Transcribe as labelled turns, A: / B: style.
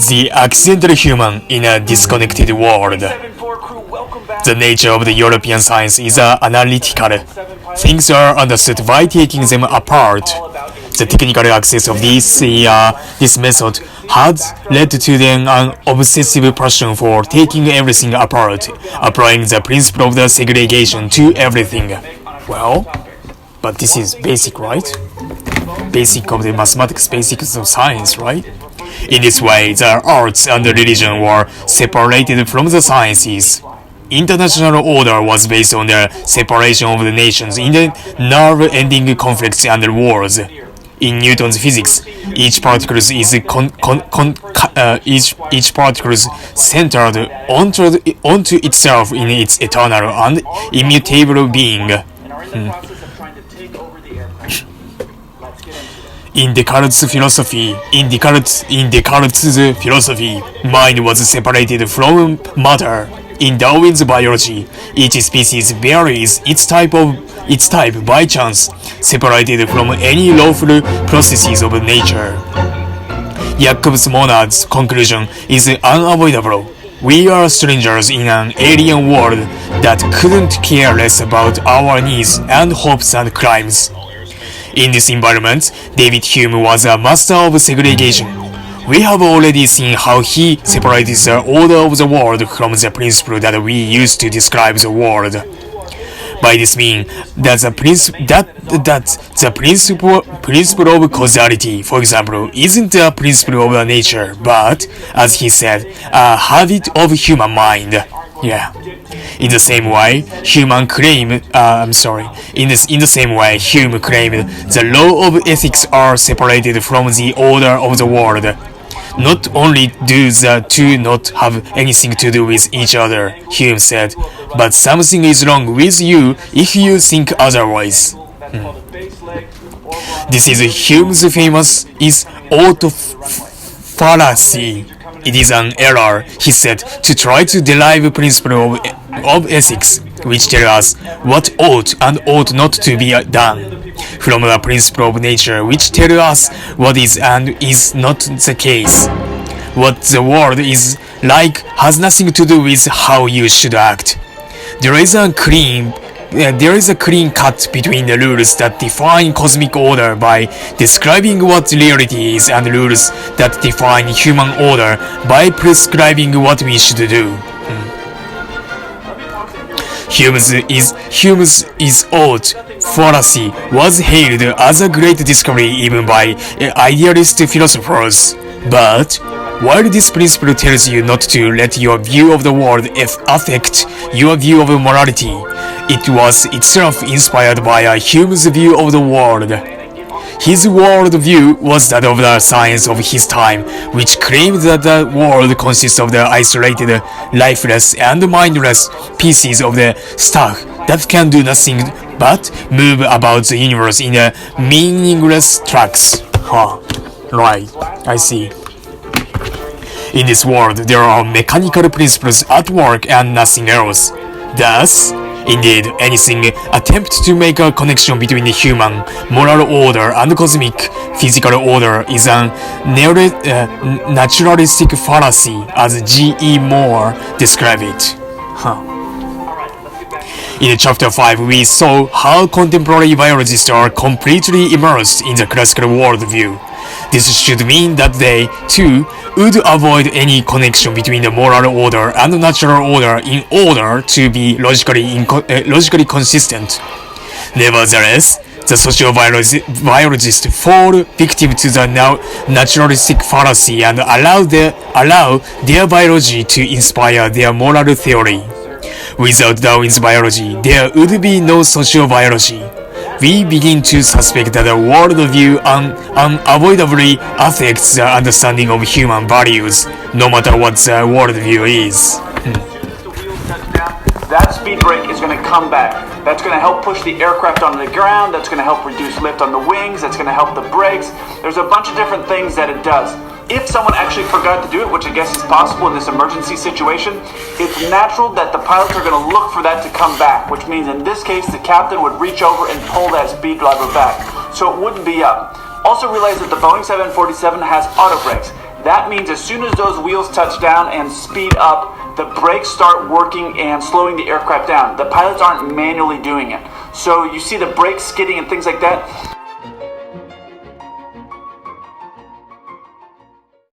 A: The accidental human in a disconnected world. The nature of the European science is analytical. Things are understood by taking them apart. The technical access of this method had led to then an obsessive passion for taking everything apart, applying the principle of the segregation to everything. Well, but this is basic, right? Basic of the mathematics, basics of science, right? In this way, the arts and the religion were separated from the sciences. International order was based on the separation of the nations in the never-ending conflicts and wars. In Newton's physics, each particle is centered onto itself in its eternal and immutable being. In Descartes' philosophy, mind was separated from matter. In Darwin's biology, each species varies its type by chance, separated from any lawful processes of nature. Jacob's monad's conclusion is unavoidable. We are strangers in an alien world that couldn't care less about our needs and hopes and crimes. In this environment, David Hume was a master of segregation. We have already seen how he separated the order of the world from the principle that we use to describe the world. By this means, that the principle of causality, for example, isn't a principle of nature, but, as he said, a habit of human mind. Yeah. In the same way, Hume claimed the law of ethics are separated from the order of the world. Not only do the two not have anything to do with each other, Hume said, but something is wrong with you if you think otherwise. This is Hume's famous auto fallacy. It is an error, he said, to try to derive principle of ethics, which tell us what ought and ought not to be done, from the principle of nature, which tell us what is and is not the case. What the world is like has nothing to do with how you should act. There is a clean cut between the rules that define cosmic order by describing what reality is and rules that define human order by prescribing what we should do. Hume's ought fallacy was hailed as a great discovery even by idealist philosophers. But while this principle tells you not to let your view of the world affect your view of morality, it was itself inspired by Hume's view of the world. His world view was that of the science of his time, which claimed that the world consists of the isolated, lifeless, and mindless pieces of the stuff that can do nothing but move about the universe in a meaningless tracks. Right, I see. In this world, there are mechanical principles at work and nothing else. Thus, indeed, anything attempt to make a connection between the human, moral order and cosmic, physical order is a naturalistic fallacy, as G.E. Moore described it. In chapter 5, we saw how contemporary biologists are completely immersed in the classical worldview. This should mean that they, too, would avoid any connection between the moral order and the natural order in order to be logically consistent. Nevertheless, the sociobiologists fall victim to the naturalistic fallacy and allow their biology to inspire their moral theory. Without Darwin's biology, there would be no sociobiology. We begin to suspect that the worldview unavoidably affects the understanding of human values, no matter what the worldview is.
B: That speed brake is going to come back. That's going to help push the aircraft onto the ground. That's going to help reduce lift on the wings. That's going to help the brakes. There's a bunch of different things that it does. If someone actually forgot to do it, which I guess is possible in this emergency situation, it's natural that the pilots are going to look for that to come back, which means in this case the captain would reach over and pull that speed driver back, so it wouldn't be up. Also realize that the Boeing 747 has auto brakes. That means as soon as those wheels touch down and speed up, the brakes start working and slowing the aircraft down. The pilots aren't manually doing it. So you see the brakes skidding and things like that.